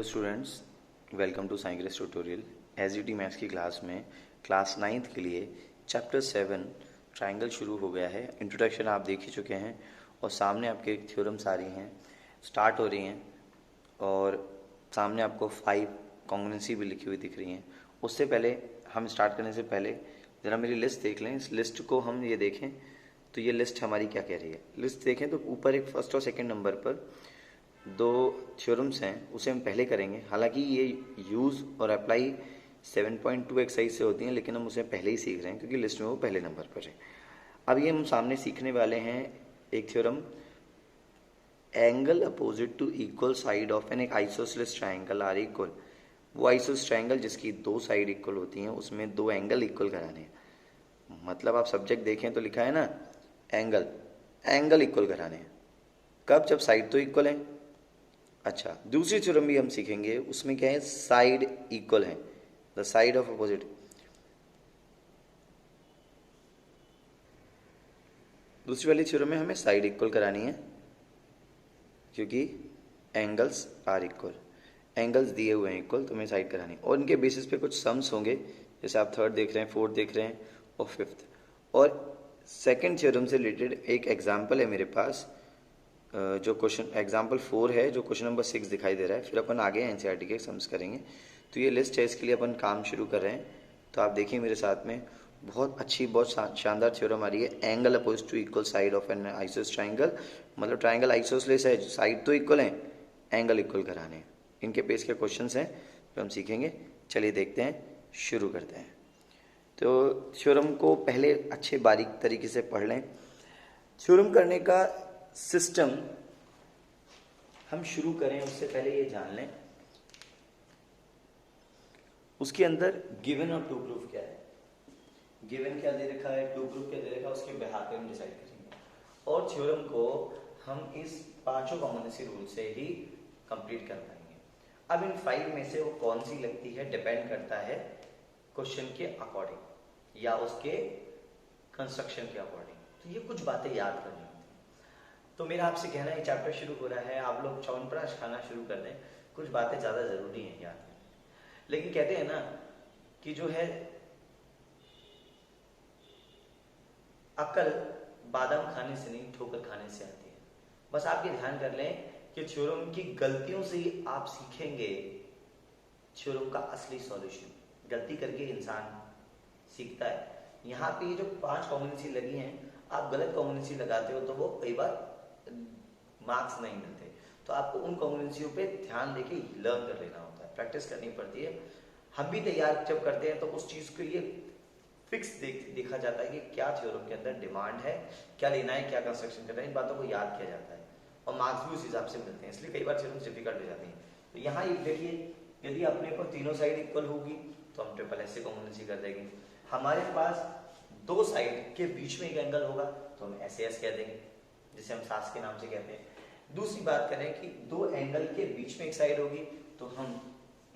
Students, welcome to science tutorial. SGT maths की class में class 9th के लिए चैप्टर 7 ट्रायंगल शुरू हो गया है। इंट्रोडक्शन आप देख ही चुके हैं और सामने आपके थ्योरम्स आ रही हैं, स्टार्ट हो रही हैं और सामने आपको 5 कॉन्ग्रुएंसी भी लिखी हुई दिख रही हैं। उससे पहले हम स्टार्ट करने से पहले ज़रा मेरी लिस्ट देख लें। इस लिस्ट को हम ये देखें तो ये लिस्ट हमारी क्या कह रही है। लिस्ट देखें तो ऊपर एक फर्स्ट और सेकेंड नंबर पर दो थ्योरम्स हैं, उसे हम पहले करेंगे। हालांकि ये यूज़ और अप्लाई 7.2 एक्सरसाइज से होती हैं, लेकिन हम उसे पहले ही सीख रहे हैं क्योंकि लिस्ट में वो पहले नंबर पर है। अब ये हम सामने सीखने वाले हैं एक theorem, angle opposite to equal side of an एक आइसोसेलेस ट्राइंगल आर इक्वल। वो आइसोसेलेस ट्राइंगल जिसकी दो साइड इक्वल होती हैं, उसमें दो एंगल इक्वल कराने हैं। मतलब आप सब्जेक्ट देखें तो लिखा है ना, एंगल एंगल इक्वल कराने हैं। कब? जब साइड तो इक्वल है। अच्छा, दूसरी थ्योरम भी हम सीखेंगे, उसमें क्या है, साइड इक्वल है, द साइड ऑफ अपोजिट। दूसरी वाली थ्योरम में हमें साइड इक्वल करानी है क्योंकि एंगल्स आर इक्वल, एंगल्स दिए हुए हैं इक्वल, तो हमें साइड करानी है। और इनके बेसिस पे कुछ सम्स होंगे, जैसे आप थर्ड देख रहे हैं, फोर्थ देख रहे हैं और फिफ्थ। और सेकेंड थ्योरम से रिलेटेड एक एग्जाम्पल है मेरे पास, जो क्वेश्चन एग्जाम्पल 4 है, जो क्वेश्चन नंबर 6 दिखाई दे रहा है। फिर अपन आगे एनसीईआरटी के सम्स करेंगे। तो ये लिस्ट है, इसके लिए अपन काम शुरू कर रहे हैं। तो आप देखिए मेरे साथ में, बहुत अच्छी, बहुत शानदार थ्योरम आ रही है। Angle oppose to equal side of an आइसोस ट्राइंगल, मतलब ट्राइंगल आइसोसलेस है, साइड तो इक्वल है, एंगल इक्वल कराने हैं। इनके बेस के क्वेश्चन हैं जो हम सीखेंगे। चलिए देखते हैं, शुरू करते हैं। तो थ्योरम को पहले अच्छे बारीक तरीके से पढ़ लें। थ्योरम करने का सिस्टम हम शुरू करें उससे पहले ये जान लें उसके अंदर गिवन और ट्रू प्रूफ क्या है। गिवन क्या दे रखा है, ट्रू प्रूफ क्या दे रखा है, उसके बिहार पे हम डिसाइड करेंगे। और थ्योरम को हम इस पांचों कॉमन रूल से ही कंप्लीट कर पाएंगे। अब इन 5 में से वो कौन सी लगती है, डिपेंड करता है क्वेश्चन के अकॉर्डिंग या उसके कंस्ट्रक्शन के अकॉर्डिंग। तो ये कुछ बातें याद करनी होती हैं। तो मेरा आपसे कहना है, चैप्टर शुरू हो रहा है, आप लोग च्यवनप्राश खाना शुरू कर दें। कुछ बातें ज़्यादा ज़रूरी हैं याद करनी। लेकिन कहते हैं ना कि जो है अकल बादाम खाने से नहीं, ठोकर खाने से आती है। बस आप ये ध्यान कर लें कि थ्योरम की गलतियों से ही आप सीखेंगे थ्योरम का असली सॉल्यूशन। गलती करके इंसान सीखता है। यहाँ पे ये जो 5 कॉम्बिनेशन लगी हैं, आप गलत कॉम्बिनेशन लगाते हो तो वो कई बार मार्क्स नहीं मिलते। तो आपको उन कॉम्बिनेशनों पे ध्यान देके लर्न कर लेना होता है, प्रैक्टिस करनी पड़ती है। हम भी तैयार जब करते हैं तो उस चीज के लिए फिक्स देखा जाता है कि क्या थ्योरम के अंदर डिमांड है, क्या लेना है, क्या कंस्ट्रक्शन करना है। इन बातों को याद किया जाता है और मार्क्स भी उस हिसाब से मिलते हैं। इसलिए कई बार थ्योरम डिफिकल्ट हो जाती हैं। तो यहाँ ये देखिए, यदि अपने को तीनों साइड इक्वल होगी तो हम ट्रिपल एस से कॉम्बिनेशन कर देंगे। हमारे पास दो साइड के बीच में एक एंगल होगा तो हम एस कह देंगे, जिसे हम सास के नाम से कहते हैं। दूसरी बात करें कि दो एंगल के बीच में एक साइड होगी तो हम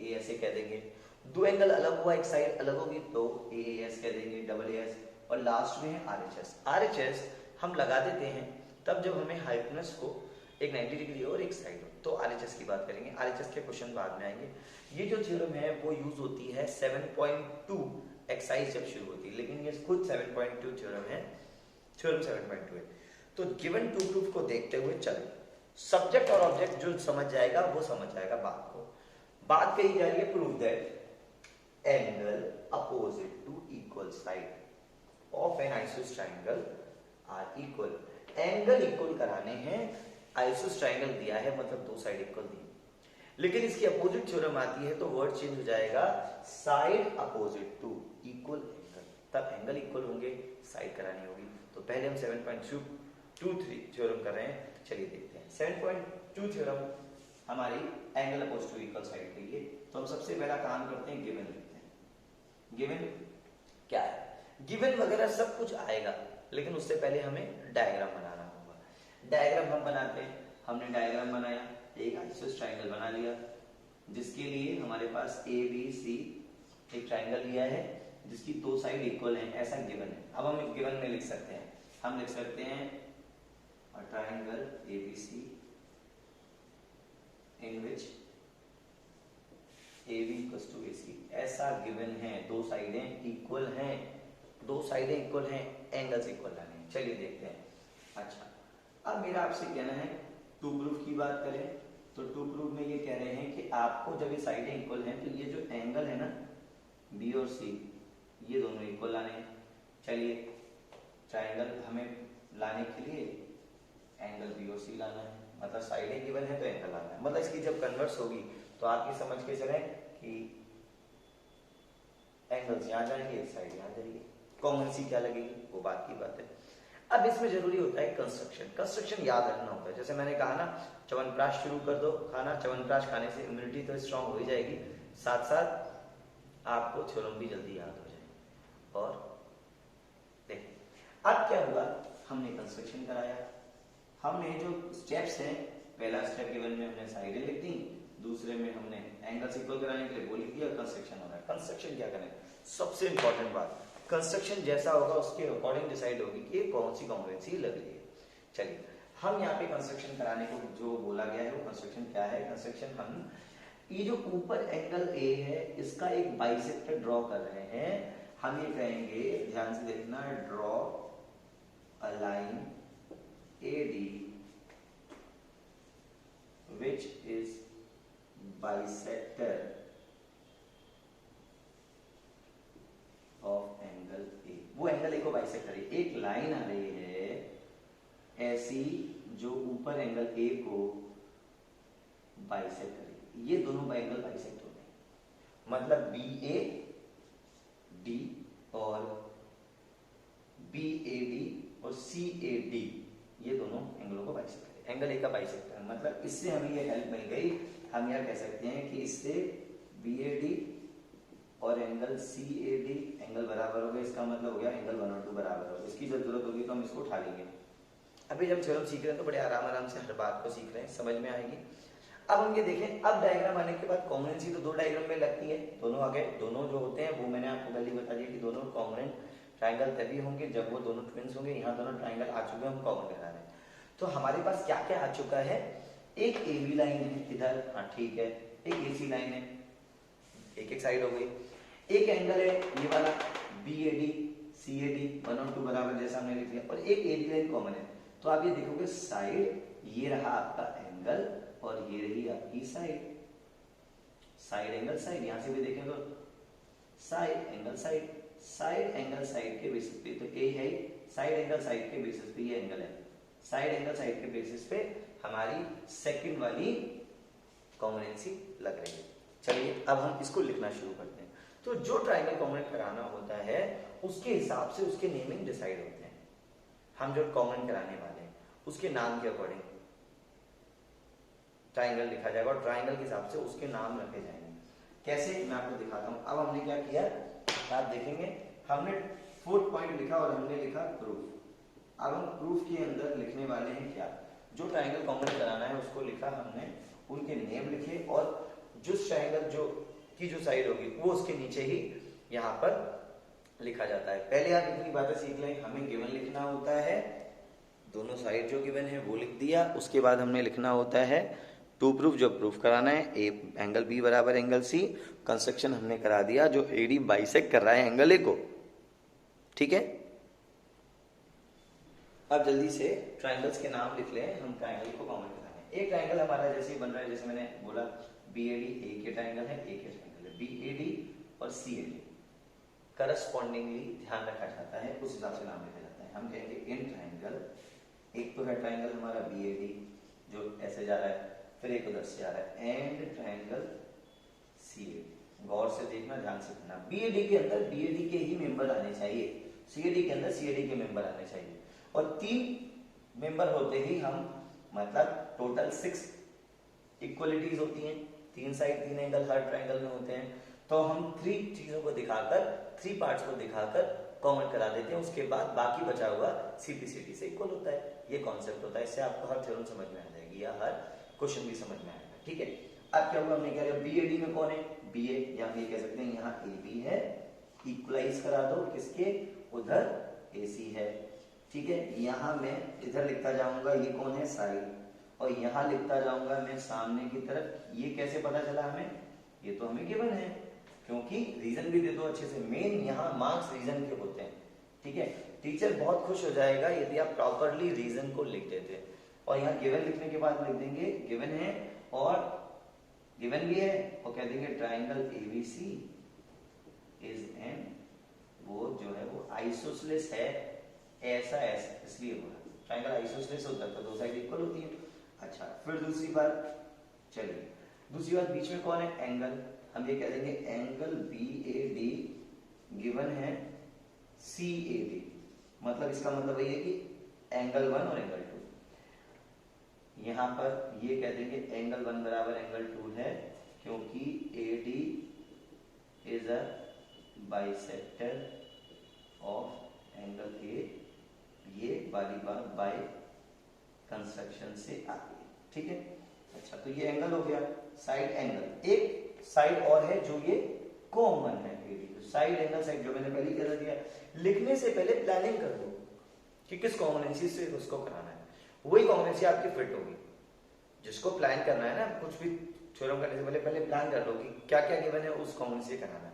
ए ऐसे कह देंगे। दो एंगल अलग हुआ, एक साइड अलग होगी तो ए एस कह देंगे, डबल एस। और लास्ट में है R H S. R H S हम लगा देते हैं तब जब हमें हाइपोटेन्यूज को एक 90 डिग्री और एक साइड हो, तो आर एच एस की बात करेंगे। आर एच एस के क्वेश्चन बाद में आएंगे। ये जो थ्योरम है वो यूज होती है 7.2 एक्सरसाइज जब शुरू होती है, लेकिन ये खुद 7.2 थ्योरम है, थ्योरम 7.2 है। तो गिवन टू प्रूफ को देखते हुए चलो, सब्जेक्ट और ऑब्जेक्ट जो समझ जाएगा वो समझ जाएगा बात को। बात कही जा रही है proof that angle opposite to equal side of an आइसोस triangle are equal. Angle equal कराने हैं, आइसोस ट्राइंगल दिया है मतलब दो साइड इक्वल दी, लेकिन इसकी अपोजिट थ्योरम आती है तो वर्ड चेंज हो जाएगा, side opposite to equal angle. तब एंगल इक्वल होंगे, साइड करानी होगी। तो पहले हम 7.23 थ्योरम कर रहे हैं। चलिए देखते हैं 7.2 थ्योरम हमारी angle opposite to equal side के लिए। तो हम सबसे पहला काम करते हैं, गिवन लिखते हैं। गिवन क्या है? गिवन वगैरह सब कुछ आएगा, लेकिन उससे पहले हमें डायग्राम बनाना होगा। डायग्राम हम बनाते हैं। हमने डायग्राम बनाया, एक आइसोस ट्राइंगल बना लिया जिसके लिए हमारे पास ए बी सी एक ट्राइंगल लिया है जिसकी दो साइड इक्वल हैं, ऐसा गिवन है। अब हम गिवन में लिख सकते हैं, हम लिख सकते हैं triangle A B C in which A B equal to A C, ऐसा गिवन है, दो साइडें इक्वल हैं, दो साइडें इक्वल हैं, एंगल्स इक्वल लाने हैं। चलिए देखते हैं। अच्छा, अब मेरा आपसे कहना है टू प्रूफ की बात करें तो टू प्रूफ में ये कह रहे हैं कि आपको जब ये साइडें इक्वल हैं तो ये जो एंगल है ना बी और सी, ये दोनों इक्वल लाने हैं। चलिए, ट्राइंगल हमें लाने के लिए एंगल बी और सी लाना है, मतलब साइडें गिवन है तो एंगल लाना है। मतलब इसकी जब कन्वर्स होगी तो आप ये समझ के चलें कि एंगल्स यहाँ जाएंगे, साइड यहाँ जाएगी, कॉमन सी क्या लगेगी, वो बात की बात है। अब इसमें जरूरी होता है कंस्ट्रक्शन, कंस्ट्रक्शन याद रखना होता है। जैसे मैंने कहा ना, च्यवनप्राश शुरू कर दो खाना, च्यवनप्राश खाने से इम्यूनिटी तो स्ट्रांग हो ही जाएगी, साथ साथ आपको थ्योरम भी जल्दी याद हो जाएगी। और देखिए अब क्या हुआ, हमने कंस्ट्रक्शन कराया, हमने जो स्टेप्स हैं, पहला स्टेप गिवन में हमने साइडें लिख दी, दूसरे में हमने एंगल्स इक्वल कराने के लिए वो लिख दिया, कंस्ट्रक्शन हो रहा है। कंस्ट्रक्शन क्या करें, सबसे इंपॉर्टेंट बात, कंस्ट्रक्शन जैसा होगा उसके अकॉर्डिंग डिसाइड होगी कि कौन सी कॉन्ग्रुएंसी लग रही है। चलिए, हम यहाँ पे कंस्ट्रक्शन कराने को जो बोला गया है वो कंस्ट्रक्शन क्या है, कंस्ट्रक्शन हम ये जो ऊपर एंगल ए है इसका एक बाइसेक्टर ड्रॉ कर रहे हैं। हम ये कहेंगे, ध्यान से देखना, draw a line AD which is bisector of angle A। वो एंगल A को बाइसेक्ट करे, एक लाइन आ रही है ऐसी जो ऊपर एंगल A को बाइसेक्ट करे, ये दोनों एंगल बाइसेक्ट होते हैं, मतलब BAD और BAD और CAD ये दोनों एंगलों को बाइसेक्ट करे, एंगल A का बाइसेक्टर। मतलब इससे हमें ये हेल्प मिल गई, हम यह कह सकते हैं कि इससे BAD और एंगल CAD एंगल बराबर हो गए, इसका मतलब हो गया एंगल 1 और 2 बराबर हो गए। इसकी जब जरूरत होगी तो हम इसको उठा लेंगे। अभी जब थ्योरम सीख रहे हैं तो बड़े आराम आराम से हर बात को सीख रहे हैं, समझ में आएगी। अब हम ये देखें, अब डायग्राम आने के बाद कॉन्ग्रुएंसी तो दो डायग्राम में लगती है, दोनों आगे दोनों जो होते हैं वो मैंने आपको पहले बता दिया कि दोनों कॉन्ग्रुएंट ट्राइंगल तभी होंगे जब वो दोनों ट्विंस होंगे। यहाँ दोनों ट्राइंगल आ चुके हैं, हम कॉमन करा रहे हैं। तो हमारे पास क्या क्या आ चुका है, एक AB लाइन है इधर, हाँ ठीक है, एक AC लाइन है, एक एक साइड हो गई, एक एंगल है ये वाला BAD CAD 1 और 2 बराबर जैसा हमने लिख लिया, और एक AB लाइन कॉमन है। तो आप ये देखोगे साइड, ये रहा आपका एंगल और ये रही आपकी साइड, साइड एंगल साइड, यहां से भी देखें तो side angle side, side angle side के बेसिस पे, तो ए है साइड एंगल साइड के बेसिस पे ये एंगल है, साइड एंगल साइड के बेसिस पे हमारी सेकंड वाली कॉन्ग्रुएंसी लग रही है। चलिए अब हम इसको लिखना शुरू करते हैं। तो जो ट्राइंगल कॉन्ग्रुएंट कराना होता है उसके हिसाब से उसके नेमिंग डिसाइड होते हैं। हम जो कॉन्ग्रुएंट कराने वाले हैं उसके नाम के अकॉर्डिंग ट्राइंगल लिखा जाएगा और ट्राइंगल के हिसाब से उसके नाम रखे जाएंगे। कैसे, मैं आपको दिखाता हूं। अब हमने क्या किया, आप देखेंगे हमने 4th पॉइंट लिखा और हमने लिखा प्रूफ। अब हम प्रूफ के अंदर लिखने वाले हैं क्या, जो ट्राइंगल कॉन्ग्रुएंट कराना है उसको लिखा हमने, उनके नेम लिखे और जिस ट्राइंगल जो की जो साइड होगी वो उसके नीचे ही यहाँ पर लिखा जाता है। पहले आप इतनी बातें सीख लें, हमें गिवन लिखना होता है, दोनों साइड जो गिवन है वो लिख दिया, उसके बाद हमने लिखना होता है टू प्रूफ, जो प्रूफ कराना है, ए एंगल बी बराबर एंगल सी, कंस्ट्रक्शन हमने करा दिया जो AD बाइसेक्ट कर रहा है एंगल ए को, ठीक है। अब जल्दी से ट्राइंगल्स के नाम लिख लें, हम ट्राइंगल को कॉमन कराएंगे। एक ट्राइंगल हमारा जैसे बन रहा है, जैसे मैंने बोला BAD एक ही ट्राइंगल है, एक ही ट्राइंगल है, BAD और CAD करस्पॉन्डिंगली ध्यान रखा जाता है, उस हिसाब से नाम लिखा जाता है। हम कहेंगे इन ट्राइंगल, एक तो है ट्राइंगल हमारा BAD जो ऐसे जा रहा है, फिर एक उधर से आ रहा है, एंड ट्राइंगल CAD। गौर से देखना, ध्यान से देखना, BAD के अंदर BAD के ही मेंबर आने चाहिए, CAD के अंदर CAD के मेंबर आने चाहिए, और 3 मेंबर होते ही हम, मतलब टोटल 6 इक्वलिटीज होती हैं, 3 साइड 3 एंगल हर ट्राइंगल में होते हैं। तो हम 3 चीजों को दिखाकर, 3 पार्ट्स को दिखाकर कॉमन करा देते हैं, उसके बाद बाकी बचा हुआ CPCD से इक्वल होता है। ये कॉन्सेप्ट होता है, इससे आपको हर थ्योरम समझ में आ जाएगी या हर क्वेश्चन भी समझ में आएगा, ठीक है। अब क्या हुआ, हमने कह रहे BAD में कौन है, BA, यहाँ ये कह सकते हैं यहाँ AB है, इक्वलाइज करा दो किसके, उधर AC है, ठीक है। यहाँ मैं इधर लिखता जाऊंगा ये कौन है, साइड, और यहाँ लिखता जाऊंगा मैं सामने की तरफ। ये कैसे पता चला हमें, ये तो हमें गिवन है, क्योंकि रीजन भी दे दो अच्छे से। मेन यहाँ मार्क्स रीजन के होते हैं, ठीक है। टीचर बहुत खुश हो जाएगा यदि आप प्रॉपरली रीजन को लिख देते हैं। और यहाँ गिवन लिखने के बाद लिख देंगे गिवन है और गिवन भी है और कह देंगे ट्राइंगल एबीसी इज एन, वो जो है वो आइसोसेलेस है, ऐसा ऐसा इसलिए बोला। ट्राइंगल आइसोसेलेस होता है तो दो साइड इक्वल होती है। अच्छा, फिर दूसरी बात, चलिए दूसरी बात, बीच में कौन है? एंगल। हम ये कह देंगे एंगल BAD गिवन है CAD, मतलब इसका मतलब ये है कि एंगल 1 और एंगल 2। यहाँ पर ये कह देंगे एंगल 1 बराबर एंगल 2 है, क्योंकि AD is a bisector of angle A। ये वाली बात बाय कंस्ट्रक्शन से आती है, ठीक है। अच्छा, तो ये एंगल हो गया, साइड एंगल। एक साइड और है जो ये कॉमन है AD, साइड एंगल साइड, जो मैंने पहले कह दिया। लिखने से पहले प्लानिंग कर दो कि किस कॉम्बिनेंसी से उसको कराना है, वही कॉम्बिनेंसी आपकी फिट होगी। जिसको प्लान करना है ना, कुछ भी थ्योरम करने से पहले पहले प्लान कर लो कि क्या क्या गिवन है, उस कॉम्बिनेंसी से कराना है।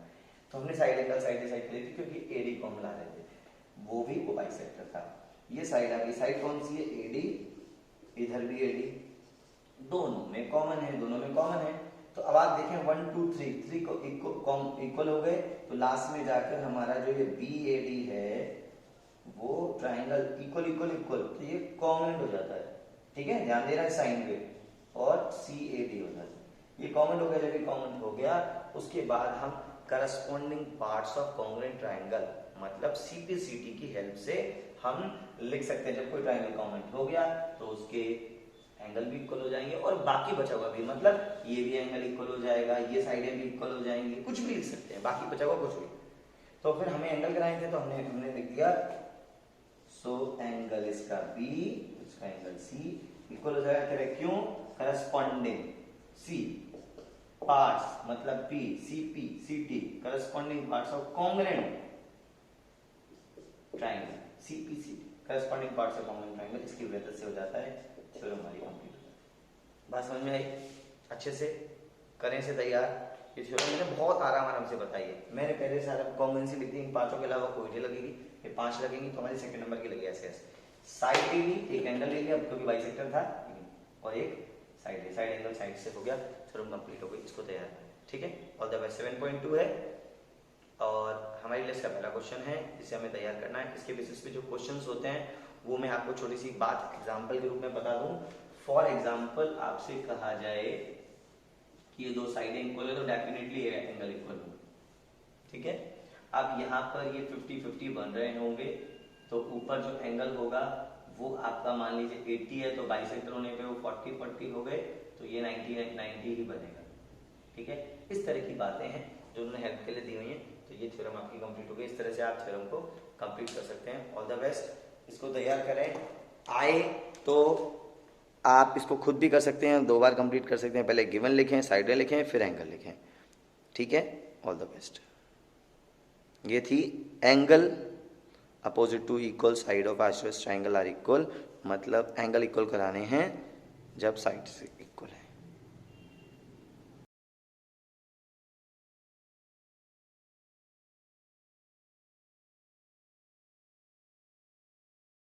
तो हमने साइड एंगल साइड साइड ली थी क्योंकि AD कॉमन ला रहे थे, वो बाइसेक्टर था। ये साइड आ गई, साइड कौन सी है? AD, इधर भी AD, दोनों में कॉमन है, दोनों में कॉमन है। तो अब आप देखें 1 2 3 को इक्वल हो गए, तो लास्ट में जाकर हमारा जो ये BAD है वो ट्राइंगल इक्वल इक्वल इक्वल, तो ये कॉमन हो जाता है, ठीक है। ध्यान देना है साइन पे, और CAD हो जाता है। ये कॉमन हो गया, जब ये कॉमन हो गया उसके बाद हम corresponding parts of congruent triangle, मतलब CPCT की हेल्प से हम लिख सकते हैं। जब कोई ट्राइंगल कॉमन हो गया तो उसके एंगल भी इक्वल हो जाएंगे और बाकी बचा हुआ भी, मतलब ये भी एंगल इक्वल हो जाएगा, ये साइडें भी इक्वल हो जाएंगी, कुछ भी लिख सकते हैं, बाकी बचा हुआ कुछ भी। तो फिर हमें एंगल कराए थे तो हमने लिख दिया सो एंगल इसका B, इसका एंगल C इक्वल हो जाएगा। तेरे क्यों? करस्पॉन्डिंग C पार्ट्स मतलब P, CP, CT corresponding parts of congruent triangle, CPCT corresponding parts of congruent triangle, इसकी वजह से हो जाता है। चलो हमारी कंप्लीट हो जाए। बात समझ में आई? अच्छे से करें से तैयार। ये थ्योरम मैंने बहुत आराम से बताई है। मैंने पहले सारा कॉम्बिनेंसी लिख दी, इन पांचों के अलावा कोई नहीं लगेगी, ये 5 लगेंगी तो हमारी सेकंड नंबर की लगी ऐसे ऐसे। साइड ले ली, एक एंगल ले लिया क्योंकि बाइसेक्टर था, और एक साइड एंगल साइड से हो गया, थ्योरम कंप्लीट हो गई। इसको तैयार करें, ठीक है। All the best. 7.2 है और हमारी लिस्ट का पहला क्वेश्चन है जिसे हमें तैयार करना है। इसके बेसिस पे जो क्वेश्चंस होते हैं वो मैं आपको छोटी सी बात एग्जांपल के रूप में बता दूं। फॉर एग्जांपल आपसे कहा जाए कि ये दो साइडें इक्वल है तो डेफिनेटली ये एंगल इक्वल होगा, ठीक है। अब यहाँ पर ये 50-50 बन रहे होंगे, तो ऊपर जो एंगल होगा वो आपका मान लीजिए 80 है, तो बाइसेक्टर होने पे वो 40-40 हो गए, तो ये 90 ही बनेगा, ठीक है। इस तरह की बातें हैं जो उन्होंने हेल्प के लिए दी हुई हैं। तो ये थ्योरम आपकी कंप्लीट हो गई। इस तरह से आप थ्योरम को कंप्लीट कर सकते हैं। All the best. इसको तैयार करें, आए तो आप इसको खुद भी कर सकते हैं, 2 बार कंप्लीट कर सकते हैं। पहले गिवन लिखें, साइडें लिखें, फिर एंगल लिखें, ठीक है। All the best. ये थी angle opposite to equal side of isosceles triangle are equal, मतलब एंगल इक्वल कराने हैं जब साइड से